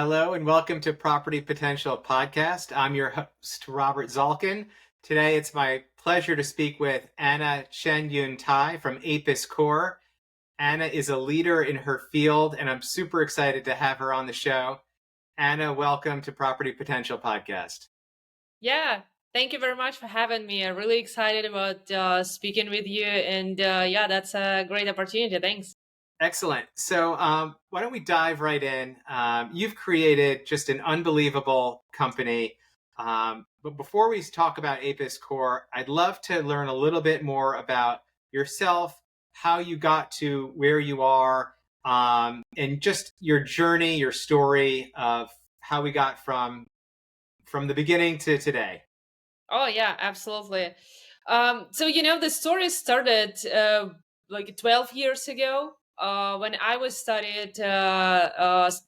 Hello and welcome to Property Potential Podcast. I'm your host, Robert Zalkin. Today it's my pleasure to speak with Anna Cheniuntai from Apis Cor. Anna is a leader in her field, and I'm super excited to have her on the show. Anna, welcome to Property Potential Podcast. Yeah, thank you very much for having me. I'm really excited about speaking with you. And that's a great opportunity. Thanks. Excellent. So why don't we dive right in? You've created just an unbelievable company. But before we talk about Apis Core, I'd love to learn a little bit more about yourself, how you got to where you are, and just your journey, your story of how we got from the beginning to today. Oh, yeah, absolutely. The story started like 12 years ago when I was studied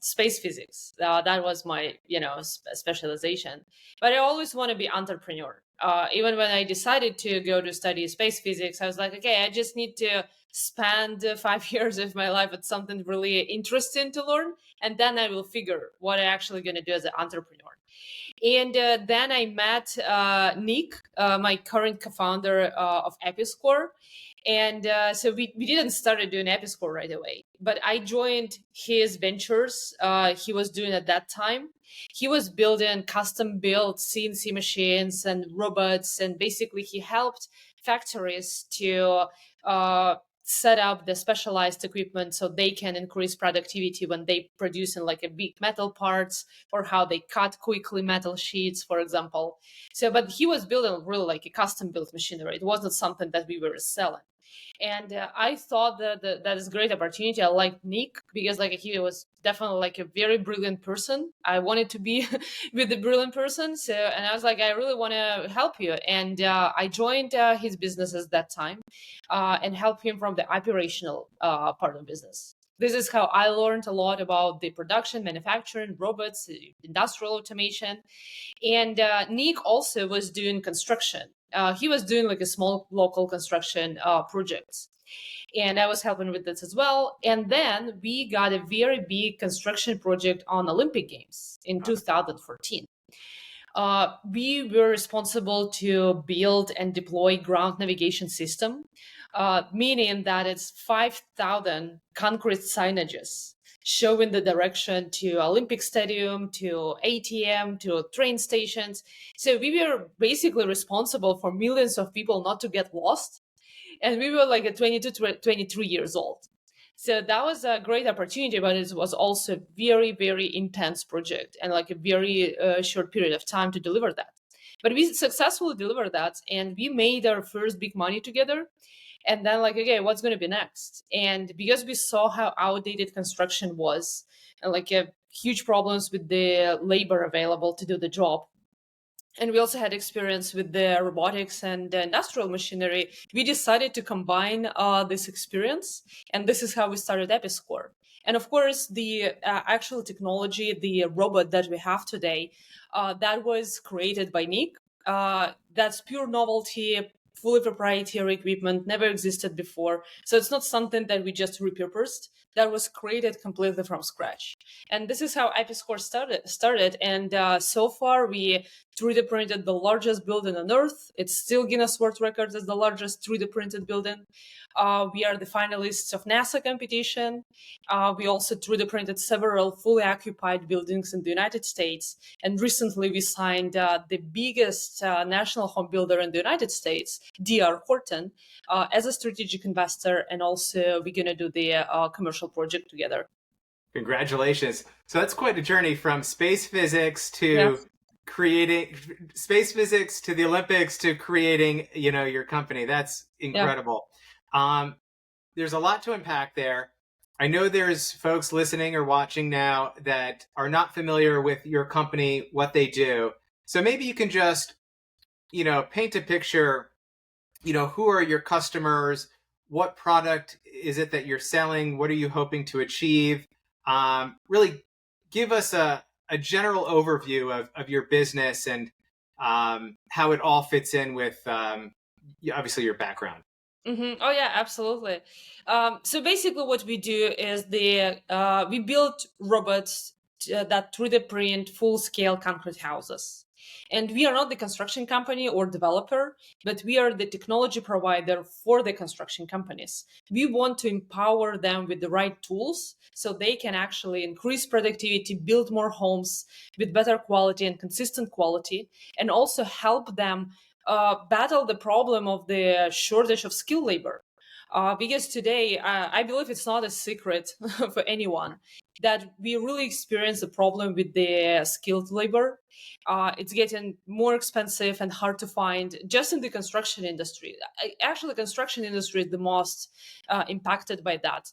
space physics. That was my, specialization. But I always want to be entrepreneur. Even when I decided to go to study space physics, I was like, okay, I just need to spend 5 years of my life at something really interesting to learn, and then I will figure what I'm actually going to do as an entrepreneur. And then I met Nick, my current co-founder of Apis Cor. And so we didn't start doing Apis Cor right away, but I joined his ventures he was doing at that time. He was building custom built CNC machines and robots, and basically he helped factories to set up the specialized equipment so they can increase productivity when they produce in like a big metal parts, or how they cut quickly metal sheets, for example. So, but he was building really like a custom built machinery. It wasn't something that we were selling. And I thought that is a great opportunity. I liked Nick because like he was definitely like a very brilliant person. I wanted to be with a brilliant person. So, and I was like, I really want to help you. And I joined his business at that time and help him from the operational part of business. This is how I learned a lot about the production, manufacturing, robots, industrial automation. And Nick also was doing construction. He was doing like a small local construction projects. And I was helping with this as well. And then we got a very big construction project on Olympic Games in 2014. We were responsible to build and deploy ground navigation system, meaning that it's 5,000 concrete signages showing the direction to Olympic Stadium, to ATM, to train stations. So we were basically responsible for millions of people not to get lost. And we were like 22 to 23 years old. So that was a great opportunity, but it was also a very, very intense project and like a very short period of time to deliver that. But we successfully delivered that, and we made our first big money together. And then like, okay, what's going to be next? And because we saw how outdated construction was, and like huge problems with the labor available to do the job, and we also had experience with the robotics and the industrial machinery, we decided to combine this experience, and this is how we started Apis Cor. And of course, the actual technology, the robot that we have today, that was created by Nick. That's pure novelty, fully proprietary equipment, never existed before. So it's not something that we just repurposed. That was created completely from scratch. And this is how Apis Cor started. And so far, we 3D printed the largest building on Earth. It's still Guinness World Records as the largest 3D printed building. We are the finalists of NASA competition. We also 3D printed several fully occupied buildings in the United States. And recently we signed the biggest national home builder in the United States, D.R. Horton, as a strategic investor. And also we're going to do the commercial project together. Congratulations. So that's quite a journey from space physics to Yeah. creating space physics to the Olympics to creating, your company. That's incredible. There's a lot to unpack there. I know there's folks listening or watching now that are not familiar with your company, what they do. So maybe you can just, paint a picture, who are your customers? What product is it that you're selling? What are you hoping to achieve? Really give us a general overview of your business and how it all fits in with obviously your background. Oh yeah, absolutely. So basically, what we do is we build robots that 3D print full-scale concrete houses. And we are not the construction company or developer, but we are the technology provider for the construction companies. We want to empower them with the right tools so they can actually increase productivity, build more homes with better quality and consistent quality, and also help them battle the problem of the shortage of skilled labor. Because today, I believe it's not a secret for anyone that we really experience a problem with the skilled labor. It's getting more expensive and hard to find just in the construction industry. Actually, the construction industry is the most impacted by that.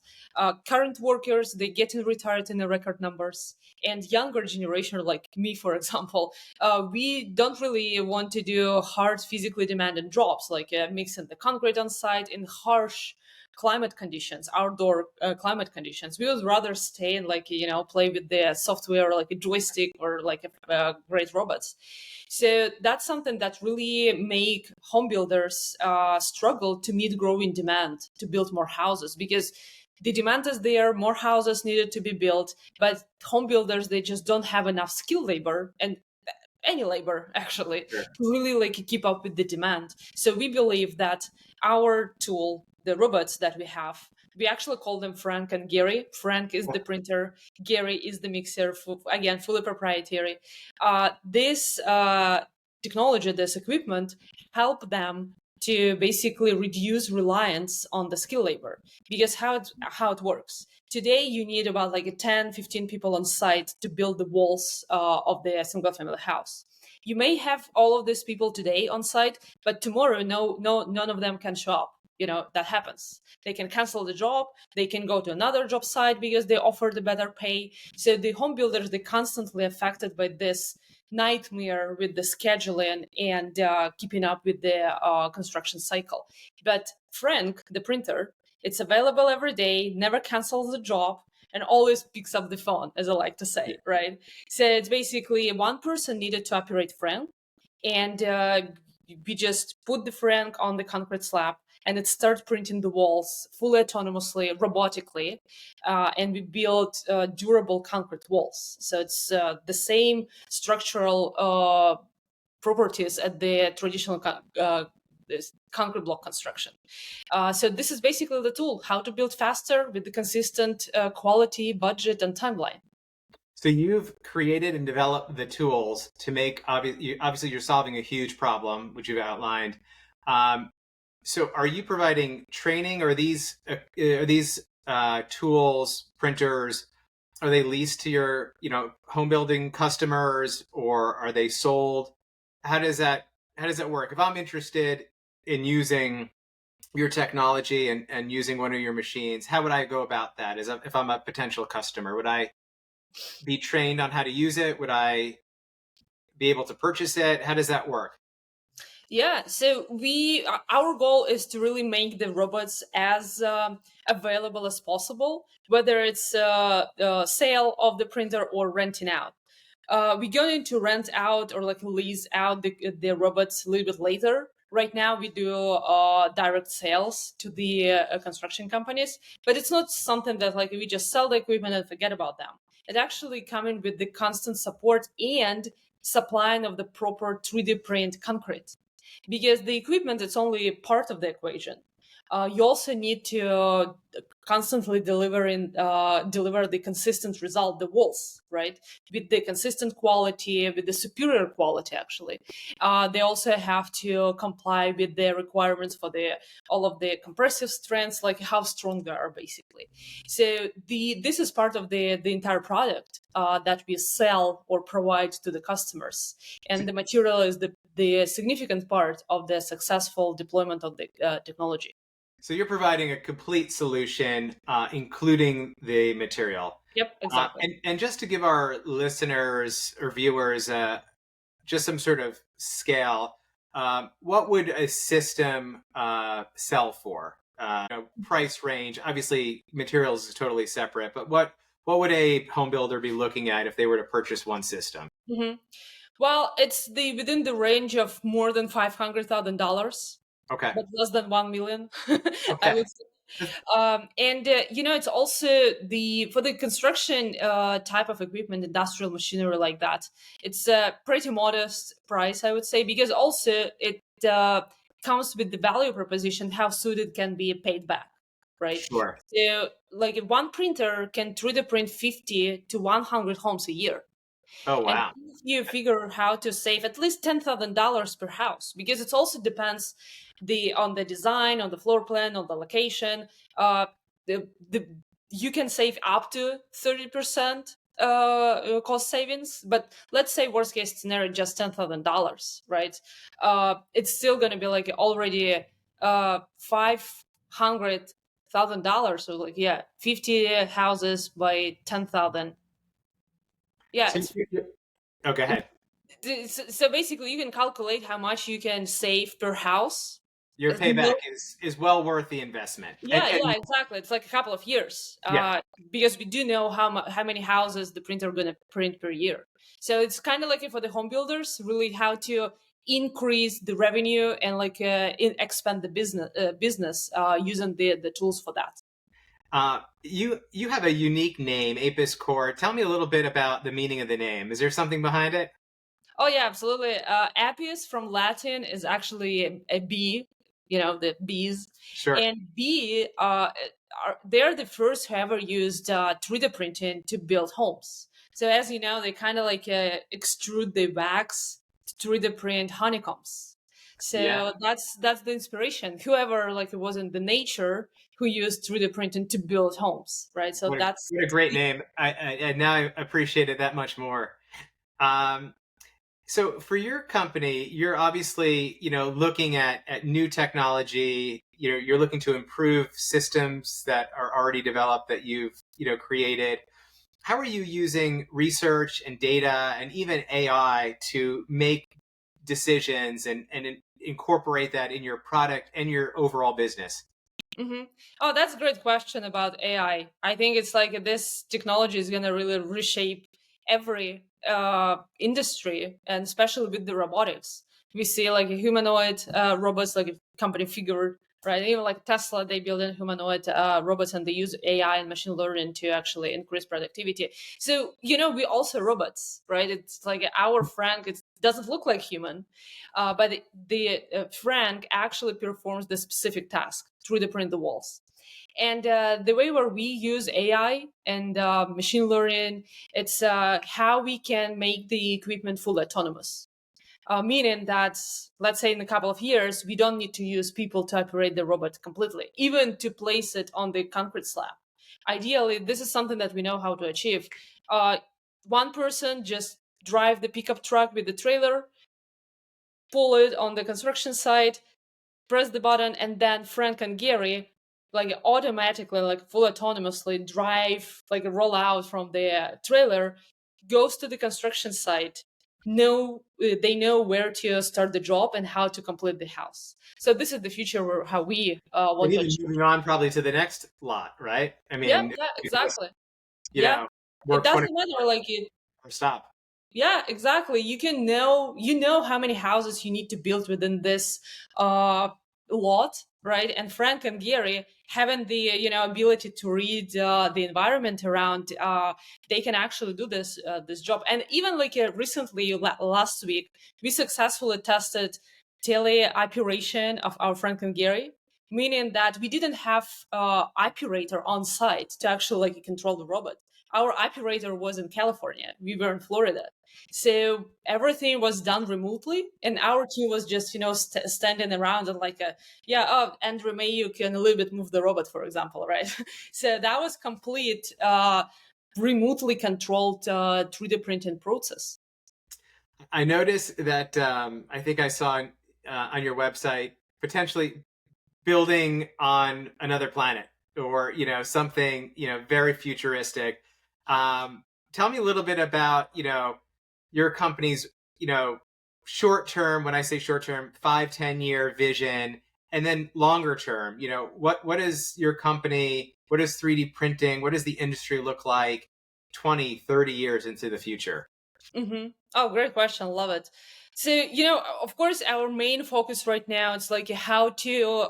Current workers, they getting retired in the record numbers. And younger generation like me, for example, we don't really want to do hard physically demanding jobs like mixing the concrete on site in harsh climate conditions, outdoor climate conditions. We would rather stay and play with the software like a joystick or like great robots. So that's something that really make home builders struggle to meet growing demand to build more houses, because the demand is there, more houses needed to be built, but home builders, they just don't have enough skilled labor and any labor actually Sure. to really keep up with the demand. So we believe that our tool, the robots that we have, we actually call them Frank and Gary. Frank is the printer, Gary is the mixer, again fully proprietary. This technology, this equipment, help them to basically reduce reliance on the skilled labor. Because how it works today, you need about 10-15 people on site to build the walls of the single family house. You may have all of these people today on site, but tomorrow none of them can show up. That happens. They can cancel the job, they can go to another job site because they offer the better pay. So the home builders, they're constantly affected by this nightmare with the scheduling and keeping up with the construction cycle. But Frank, the printer, it's available every day, never cancels the job, and always picks up the phone, as I like to say, right? So it's basically one person needed to operate Frank, and we just put the Frank on the concrete slab, and it starts printing the walls fully autonomously, robotically, and we built durable concrete walls. So it's the same structural properties at the traditional this concrete block construction. So this is basically the tool, how to build faster with the consistent quality, budget, and timeline. So you've created and developed the tools to make, obviously you're solving a huge problem, which you've outlined. So are you providing training, or are these tools, printers, are they leased to your, home building customers, or are they sold? How does that work? If I'm interested in using your technology and using one of your machines, how would I go about that? If I'm a potential customer, would I be trained on how to use it? Would I be able to purchase it? How does that work? Yeah, so our goal is to really make the robots as available as possible, whether it's sale of the printer or renting out. We're going to rent out or lease out the robots a little bit later. Right now, we do direct sales to the construction companies, but it's not something that we just sell the equipment and forget about them. It actually coming with the constant support and supplying of the proper 3D print concrete, because the equipment is only part of the equation. You also need to constantly deliver the consistent result, the walls, right, with the consistent quality, with the superior quality. Actually, they also have to comply with the requirements for all of the compressive strengths, like how strong they are, basically. So this is part of the entire product that we sell or provide to the customers, and the material is the significant part of the successful deployment of the technology. So you're providing a complete solution, including the material. Yep, exactly. And just to give our listeners or viewers just some sort of scale, what would a system sell for? Price range. Obviously, materials is totally separate, but what would a home builder be looking at if they were to purchase one system? Mm-hmm. Well, it's within the range of more than $500,000. Okay. But less than 1 million. I Okay. would say. It's also for the construction type of equipment, industrial machinery like that. It's a pretty modest price, I would say, because also it comes with the value proposition, how soon it can be paid back, right? Sure. So, like, one printer can 3D print 50 to 100 homes a year. Oh, And wow. if you figure how to save at least $10,000 per house, because it also depends on the design, on the floor plan, on the location. Uh, the you can save up to 30% cost savings, but let's say worst case scenario just $10,000, right? It's still going to be like already $500,000, so like 50 houses by 10,000. Yeah, So it's oh, go ahead. so basically you can calculate how much you can save per house. Your No, payback is well worth the investment. yeah, exactly. It's like a couple of years, Yeah. because we do know how many houses the printer going to print per year. So it's kind of like for the home builders, really how to increase the revenue and like expand the business using the tools for that. You have a unique name, Apis Cor. Tell me a little bit about the meaning of the name. Is there something behind it? Oh yeah, absolutely. Apis from Latin is actually a bee, the bees, Sure. and bee they're the first who ever used 3D printing to build homes. So as you know, they kind of like extrude the wax to 3D print honeycombs. Yeah. So that's the inspiration. Whoever like it was in the nature who used 3D printing to build homes, right? So that's What a great name. I now I appreciate it that much more. Um, so for your company, you're obviously, looking at new technology. You're looking to improve systems that are already developed that you've, created. How are you using research and data and even AI to make decisions and incorporate that in your product and your overall business? hmm Oh, that's a great question about AI. I think it's like this technology is going to really reshape every industry, and especially with the robotics. We see like a humanoid robots, like a company figure, right? Even like Tesla, they build in humanoid robots and they use AI and machine learning to actually increase productivity. So, we also robots, right? It's like our Frank, it doesn't look like human, but the Frank actually performs the specific task through the print the walls. And the way where we use AI and machine learning, it's how we can make the equipment fully autonomous. Meaning that, let's say in a couple of years, we don't need to use people to operate the robot completely, even to place it on the concrete slab. Ideally, this is something that we know how to achieve. One person just drive the pickup truck with the trailer, pull it on the construction site, press the button, and then Frank and Gary like automatically, like full autonomously drive, like roll out from the trailer, goes to the construction site. They know where to start the job and how to complete the house. So this is the future where how we And want to even achieve. moving on probably to the next lot, right? I Yeah, mean, yeah, exactly. you Yeah, know, it work 20 doesn't matter like it. or stop. Yeah, exactly. You know how many houses you need to build within this lot, right? And Frank and Gary having the ability to read the environment around, they can actually do this job. And even like recently, last week, we successfully tested tele operation of our Frank and Gary, meaning that we didn't have operator on site to actually like control the robot. Our operator was in California. We were in Florida, so everything was done remotely, and our team was just, standing around and like, Andrew, may you can a little bit move the robot, for example, right? So that was complete remotely controlled 3D printing process. I noticed that I think I saw on your website potentially building on another planet or something very futuristic. Tell me a little bit about your company's short term. When I say short term, 5-10 year vision, and then longer term. What is your company? What is 3D printing? What does the industry look like 20-30 years into the future? Oh, great question. Love it. So, of course, our main focus right now, it's like how to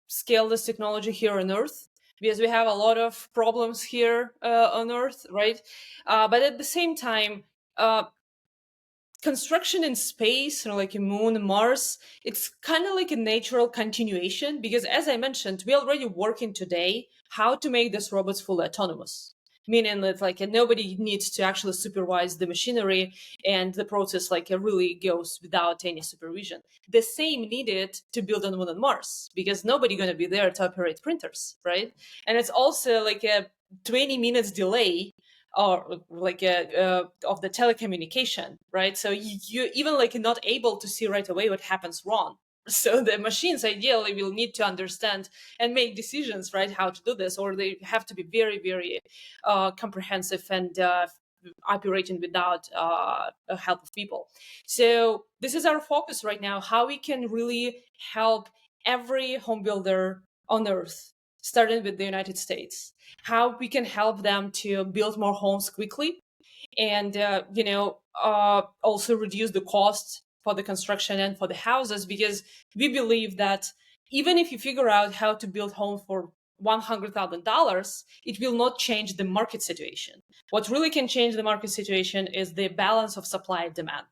scale this technology here on Earth, because we have a lot of problems here on Earth, right? But at the same time, construction in space, like a moon, Mars, it's kind of like a natural continuation, because as I mentioned, we're already working today how to make these robots fully autonomous, meaning that like nobody needs to actually supervise the machinery, and the process like really goes without any supervision. The same needed to build on Moon and Mars, because nobody going to be there to operate printers, right? And it's also like a 20 minutes delay or like of the telecommunication, right? So you even like not able to see right away what happens wrong. So the machines ideally will need to understand and make decisions, right, how to do this, or they have to be very, very comprehensive and operating without help of people. So this is our focus right now, how we can really help every home builder on Earth, starting with the United States, how we can help them to build more homes quickly, and also reduce the cost for the construction and for the houses, because we believe that even if you figure out how to build homes for $100,000, it will not change the market situation. What really can change the market situation is the balance of supply and demand.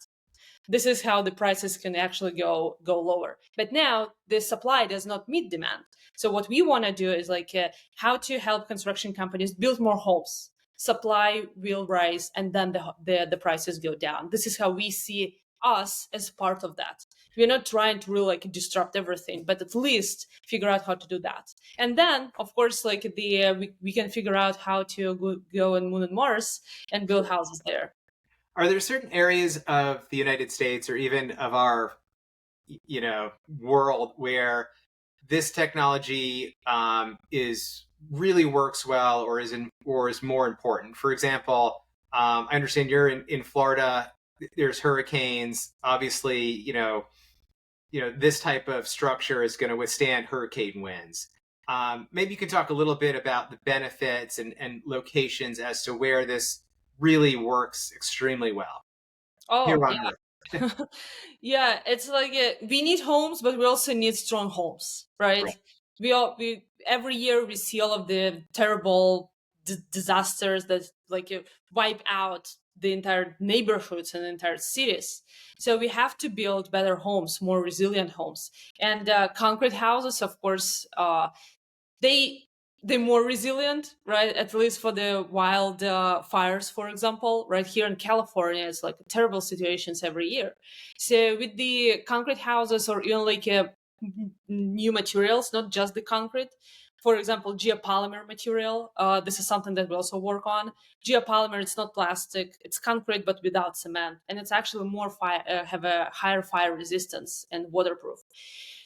This is how the prices can actually go lower. But now the supply does not meet demand. So what we want to do is like how to help construction companies build more homes. Supply will rise, and then the prices go down. This is how we see us as part of that. We're not trying to really like disrupt everything, but at least figure out how to do that. And then, of course, like we can figure out how to go on Moon and Mars and build houses there. Are there certain areas of the United States or even of our, world where this technology is really works well, or is more important? For example, I understand you're in Florida. There's hurricanes. Obviously, this type of structure is going to withstand hurricane winds. Maybe you can talk a little bit about the benefits and locations as to where this really works extremely well here Oh, on yeah. Earth. Yeah, it's like we need homes, but we also need strong homes, right? Right. We every year we see all of the terrible disasters that like wipe out the entire neighborhoods and entire cities. So we have to build better homes, more resilient homes, and concrete houses, of course. They they're more resilient, right? At least for the wild fires, for example, right here in California, it's like terrible situations every year. So with the concrete houses, or even like new materials, not just the concrete. For example, geopolymer material. This is something that we also work on. Geopolymer, it's not plastic, it's concrete, but without cement, and it's actually more have a higher fire resistance and waterproof.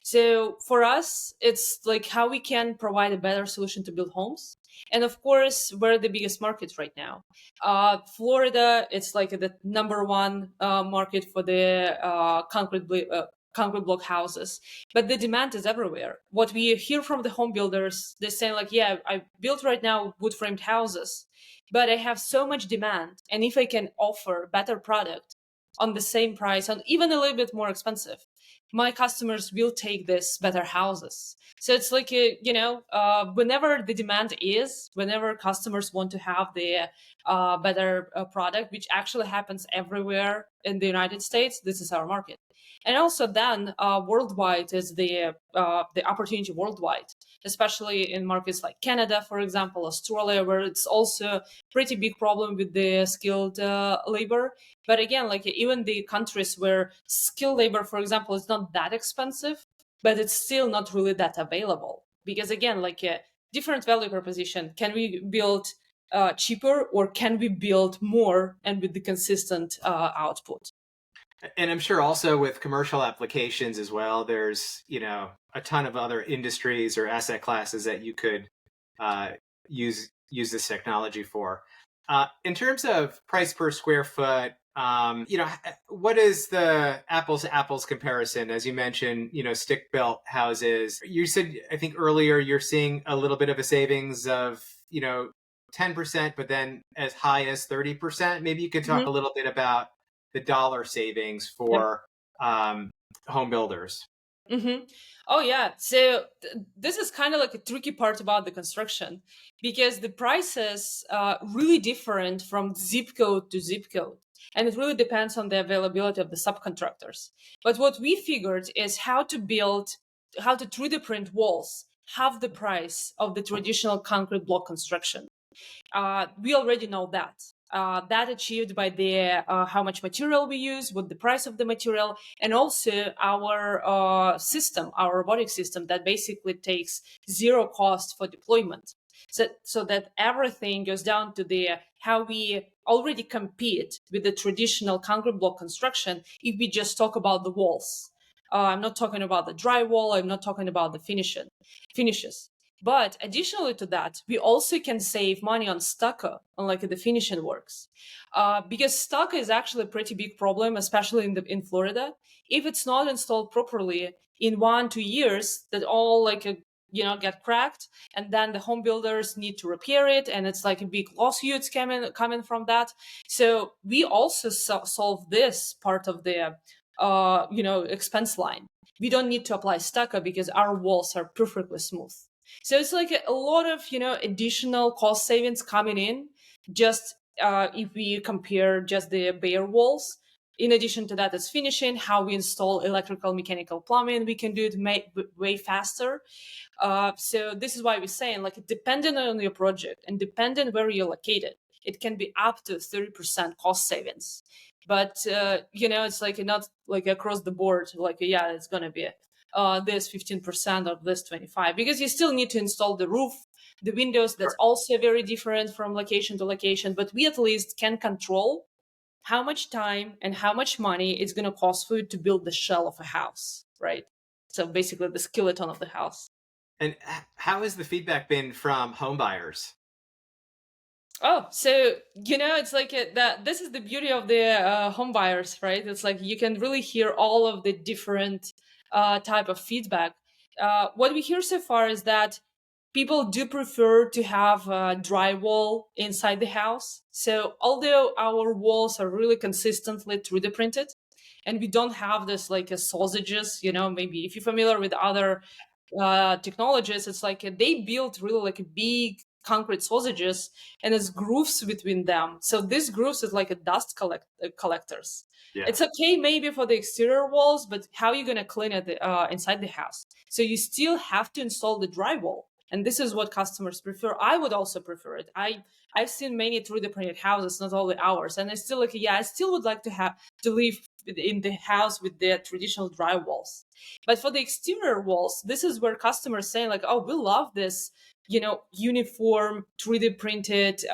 So for us, it's like how we can provide a better solution to build homes. And of course, we're the biggest market right now. Florida, it's like the number one market for the concrete block houses, but the demand is everywhere. What we hear from the home builders, they're saying like, yeah, I built right now wood framed houses, but I have so much demand, and if I can offer better product on the same price and even a little bit more expensive, my customers will take this better houses. So it's like whenever the demand is, whenever customers want to have the better product, which actually happens everywhere in the United States, this is our market. And also then worldwide is the opportunity worldwide, especially in markets like Canada, for example, Australia, where it's also pretty big problem with the skilled labor. But again, like even the countries where skilled labor, for example, is not that expensive, but it's still not really that available. Because again, like a different value proposition, can we build cheaper, or can we build more and with the consistent output? And I'm sure also with commercial applications as well, there's, a ton of other industries or asset classes that you could use this technology for. In terms of price per square foot, what is the apples to apples comparison? As you mentioned, stick built houses. You said, I think earlier, you're seeing a little bit of a savings of, 10%, but then as high as 30%. Maybe you could talk a little bit about the dollar savings Yep. for home builders. Mm-hmm. Oh yeah. So this is kind of like a tricky part about the construction, because the prices are really different from zip code to zip code, and it really depends on the availability of the subcontractors. But what we figured is how to 3D print walls half the price of the traditional concrete block construction. We already know that. That achieved by the how much material we use, what the price of the material, and also our system, our robotic system that basically takes zero cost for deployment. So that everything goes down to the how we already compete with the traditional concrete block construction if we just talk about the walls. I'm not talking about the drywall. I'm not talking about the finishes. But additionally to that, we also can save money on stucco, on like the finishing works, because stucco is actually a pretty big problem, especially in Florida. If it's not installed properly, in 1-2 years, that all like get cracked, and then the home builders need to repair it, and it's like a big lawsuits coming from that. So we also solve this part of the expense line. We don't need to apply stucco because our walls are perfectly smooth. So it's like a lot of additional cost savings coming in, just if we compare just the bare walls. In addition to that, it's finishing, how we install electrical, mechanical, plumbing. We can do it way faster. So this is why we're saying, like, depending on your project and depending where you're located, it can be up to 30% cost savings. But it's like not like across the board, like yeah, it's gonna be this 15% or this 25, because you still need to install the roof, the windows. That's also very different from location to location. But we at least can control how much time and how much money it's going to cost for you to build the shell of a house, right? So basically the skeleton of the house. And how has the feedback been from home buyers? Oh, so it's like that. This is the beauty of the home buyers, right? It's like you can really hear all of the different type of feedback. What we hear so far is that people do prefer to have drywall inside the house. So although our walls are really consistently 3D printed, and we don't have this like a sausages, maybe if you're familiar with other technologies, it's like they build really like a big concrete sausages, and there's grooves between them. So these grooves is like a collectors. Yeah. It's okay maybe for the exterior walls, but how are you going to clean it inside the house? So you still have to install the drywall, and this is what customers prefer. I would also prefer it. I've seen many 3D printed houses, not only ours, and I still like, yeah, I still would like to have to live in the house with the traditional drywalls. But for the exterior walls, this is where customers saying like, oh, we love this, uniform 3D printed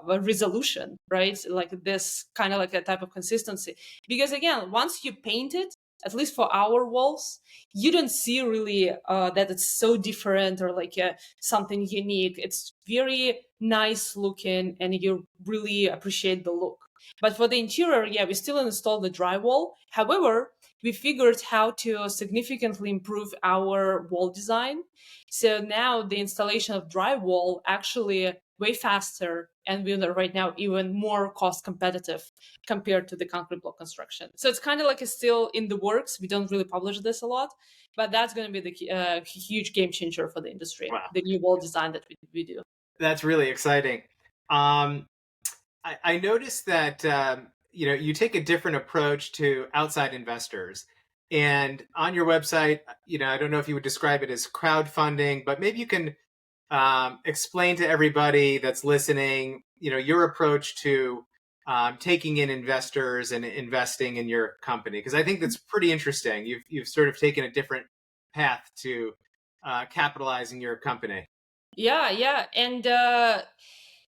resolution, right? Like this kind of like a type of consistency. Because again, once you paint it, at least for our walls, you don't see really that it's so different or like something unique. It's very nice looking, and you really appreciate the look. But for the interior, yeah, we still install the drywall. However, we figured how to significantly improve our wall design. So now the installation of drywall actually way faster, and we are right now even more cost competitive compared to the concrete block construction. So it's kind of like it's still in the works. We don't really publish this a lot, but that's going to be the huge game changer for the industry. Wow. The new wall design that we do. That's really exciting. I noticed that you take a different approach to outside investors, and on your website, I don't know if you would describe it as crowdfunding, but maybe you can explain to everybody that's listening, your approach to taking in investors and investing in your company, because I think that's pretty interesting. You've sort of taken a different path to capitalizing your company. Yeah, and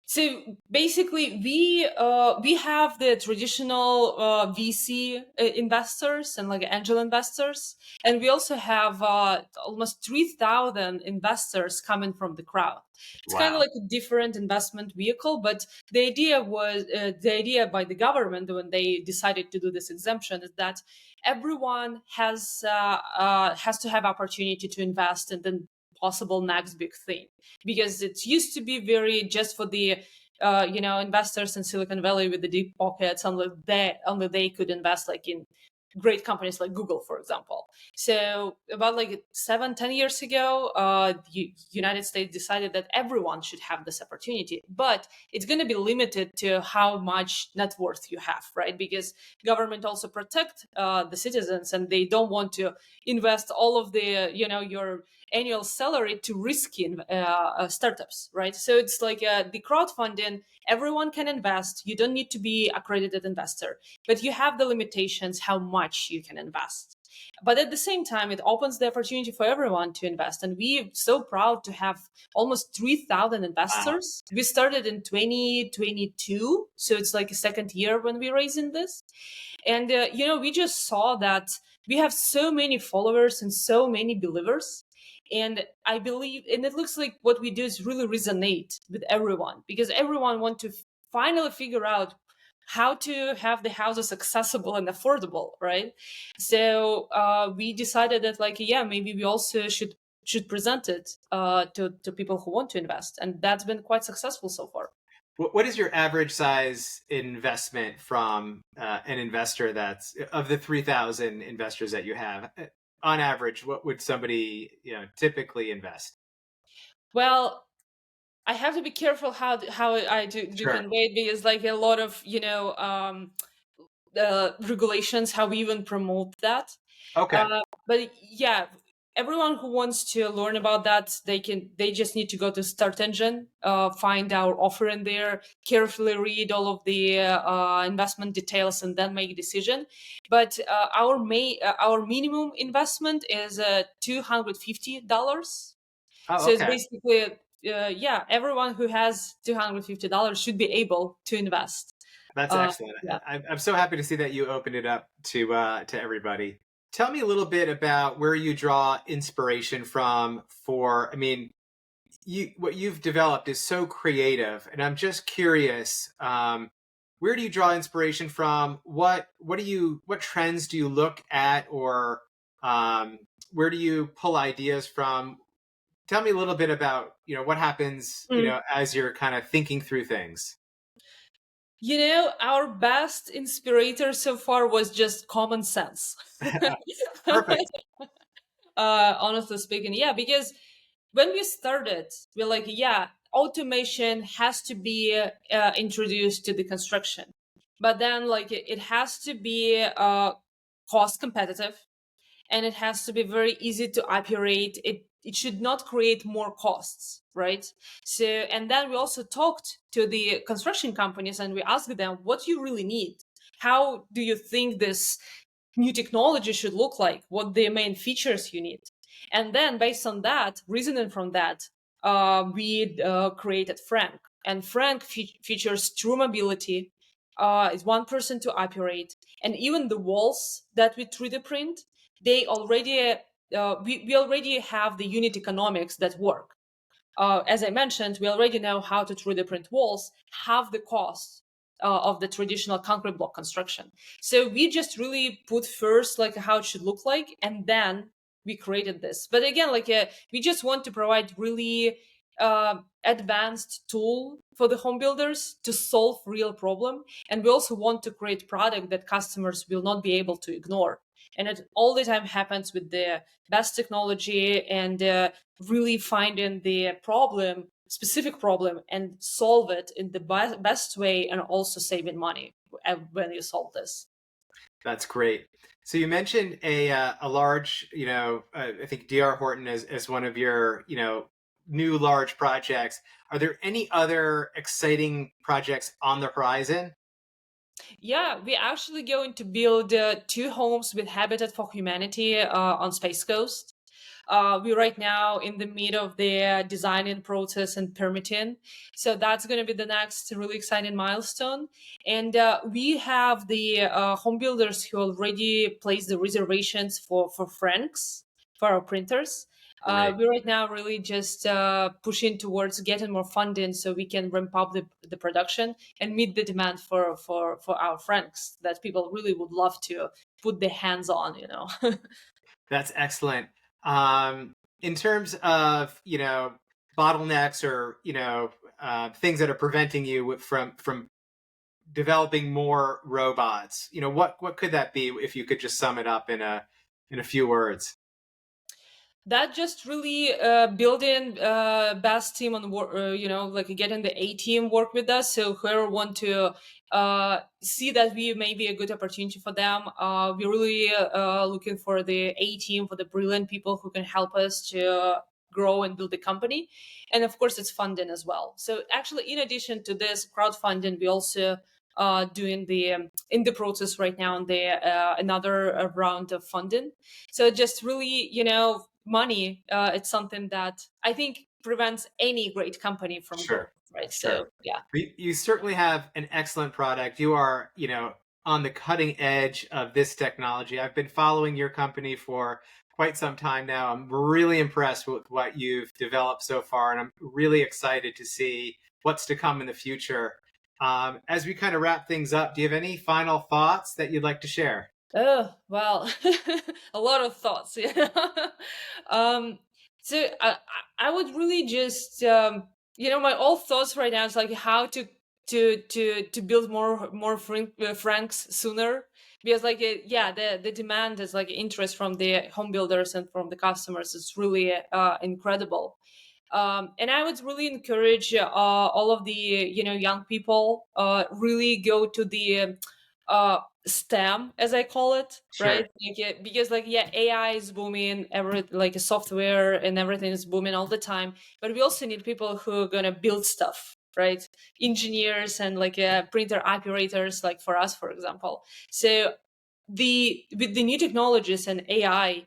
so basically, we have the traditional VC investors and like angel investors, and we also have almost 3,000 investors coming from the crowd. It's kind of like a different investment vehicle, but the idea by the government when they decided to do this exemption is that everyone has to have opportunity to invest in the possible next big thing, because it used to be very just for the investors in Silicon Valley with the deep pockets. Only they could invest like in great companies like Google, for example. So about like 7-10 years ago, the United States decided that everyone should have this opportunity, but it's going to be limited to how much net worth you have, right? Because government also protect the citizens, and they don't want to invest all of the, your annual salary to risky startups, right? So it's like the crowdfunding, everyone can invest. You don't need to be accredited investor, but you have the limitations how much you can invest. But at the same time, it opens the opportunity for everyone to invest. And we're so proud to have almost 3,000 Wow. investors. We started in 2022. So it's like a second year when we're raising this. And, we just saw that we have so many followers and so many believers. And I believe, and it looks like what we do is really resonate with everyone, because everyone want to finally figure out how to have the houses accessible and affordable, right? So we decided that, like, yeah, maybe we also should present it to people who want to invest, and that's been quite successful so far. What is your average size investment from an investor that's of the 3,000 investors that you have? On average, what would somebody typically invest? Well, I have to be careful how I do Sure. convey it, because like a lot of regulations how we even promote that. Okay. But yeah, everyone who wants to learn about that, they just need to go to Start Engine, find our offer in there, carefully read all of the investment details, and then make a decision. But our minimum investment is $250. Oh, So it's okay. basically yeah, everyone who has $250 should be able to invest. That's excellent. Yeah. I'm so happy to see that you opened it up to everybody. Tell me a little bit about where you draw inspiration from for, I mean, what you've developed is so creative, and I'm just curious, where do you draw inspiration from? What trends do you look at, or um, where do you pull ideas from? Tell me a little bit about what happens as you're kind of thinking through things. Our best inspirator so far was just common sense. Perfect. Honestly speaking, yeah, because when we started, we're like, yeah, automation has to be introduced to the construction, but then like it has to be cost competitive, and it has to be very easy to operate. It should not create more costs, right? So, and then we also talked to the construction companies, and we asked them, what you really need? How do you think this new technology should look like? What the main features you need? And then based on that, reasoning from that, we created Frank. And Frank features true mobility. It's one person to operate, and even the walls that we 3D print, they already we already have the unit economics that work. As I mentioned, we already know how to 3D print walls, half the cost of the traditional concrete block construction. So we just really put first like how it should look like, and then we created this. But again, like we just want to provide really advanced tool for the home builders to solve real problem, and we also want to create product that customers will not be able to ignore. And it all the time happens with the best technology, and really finding the specific problem, and solve it in the best way, and also saving money when you solve this. That's great. So you mentioned a large, I think DR Horton as one of your, new large projects. Are there any other exciting projects on the horizon? Yeah, we're actually going to build 2 homes with Habitat for Humanity on Space Coast. We're right now in the middle of the designing process and permitting. So that's going to be the next really exciting milestone. And we have the home builders who already placed the reservations for Franks, for our printers. Great. We're right now really just pushing towards getting more funding so we can ramp up the production and meet the demand for our Franks that people really would love to put their hands on. That's excellent. In terms of, bottlenecks or, things that are preventing you from developing more robots. What could that be if you could just sum it up in a few words? That just really building best team on work, like getting the A team work with us. So whoever want to see that we may be a good opportunity for them, we're really looking for the A team, for the brilliant people who can help us to grow and build the company. And of course, it's funding as well. So actually, in addition to this crowdfunding, we also doing the in the process right now on the another round of funding. So just really, money, it's something that I think prevents any great company from growth, Sure, right? sure. So yeah. You certainly have an excellent product. You are, on the cutting edge of this technology. I've been following your company for quite some time now. I'm really impressed with what you've developed so far, and I'm really excited to see what's to come in the future. As we kind of wrap things up, do you have any final thoughts that you'd like to share? Oh, well, a lot of thoughts. Yeah. um, so I would really just, my all thoughts right now is like how to build more franks sooner, because like yeah, the demand is like interest from the home builders and from the customers is really incredible. And I would really encourage all of the young people really go to the STEM, as I call it, right? Sure. Like, yeah, because like yeah, AI is booming, like software and everything is booming all the time. But we also need people who are gonna build stuff, right? Engineers and like printer operators, like for us, for example. So with the new technologies and AI,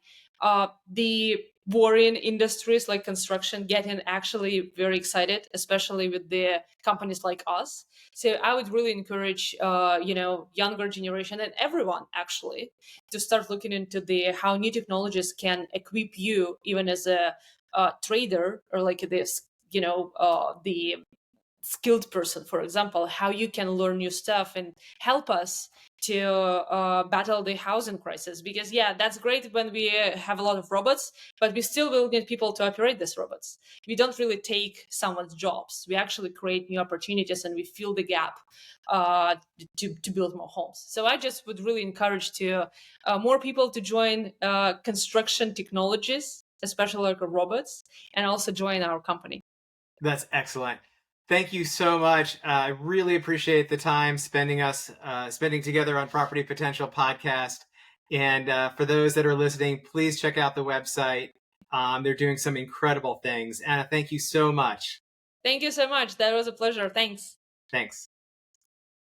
the boring industries like construction getting actually very excited, especially with the companies like us. So I would really encourage, younger generation and everyone actually to start looking into the how new technologies can equip you even as a trader or like this, the skilled person, for example, how you can learn new stuff and help us to battle the housing crisis. Because yeah, that's great when we have a lot of robots, but we still will need people to operate these robots. We don't really take someone's jobs. We actually create new opportunities and we fill the gap to build more homes. So I just would really encourage to more people to join construction technologies, especially like robots, and also join our company. That's excellent. Thank you so much. I really appreciate the time spending together on Property Potential podcast. And for those that are listening, please check out the website. They're doing some incredible things. Anna, thank you so much. Thank you so much. That was a pleasure. Thanks. Thanks.